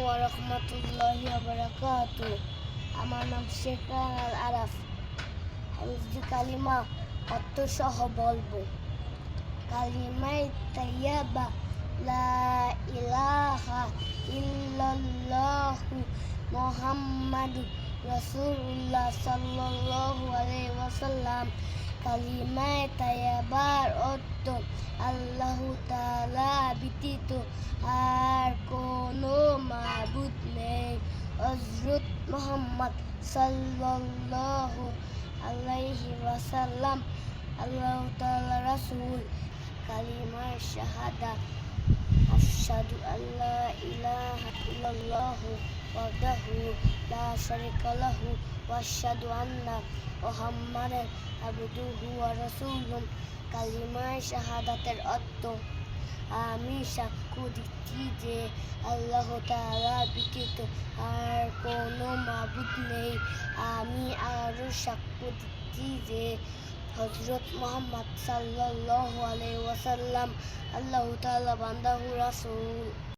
ওয়া রাহমাতুল্লাহি ওয়া বারাকাতুহু। আমার নাম শেখ আল আরাফ। আমি যদি কালিমা অর্থ সহ বলবো। কালিমায়ে তাইয়্যিবা লা ইলাহা ইল্লাল্লাহু মুহাম্মাদুর রাসূলুল্লাহ সাল্লাল্লাহু আলাইহি ওয়াসাল্লাম। কালিমায়ে তাইয়্যিবার অর্থ আল্লাহু তাআলা ব্যতীত আর কোনো মাবুদ নেই। হযরত মুহাম্মদ সাল্লাল্লাহু আলাইহি ওয়াসাল্লাম আল্লাহু তাআলার রাসূল। কালিমায়ে শাহাদা আশহাদু আল্লা ইলাহা ইল্লাল্লাহু ওয়াহদাহু লা শারীকা লাহু ওয়া আশহাদু আন্না মুহাম্মাদান আবদুহু ওয়া রাসূলুহু। কালিমায়ে শাহাদাতের অর্থ আমি সাক্ষ্য দিচ্ছি যে আল্লাহ তাআলা ব্যতীত আর কোনো মাবুদ নেই। আমি আরো সাক্ষ্য দিচ্ছি যে হযরত মুহাম্মদ সাল্লাল্লাহু আলাইহি ওয়াসাল্লাম আল্লাহ তাআলা বান্দা ও রাসূল।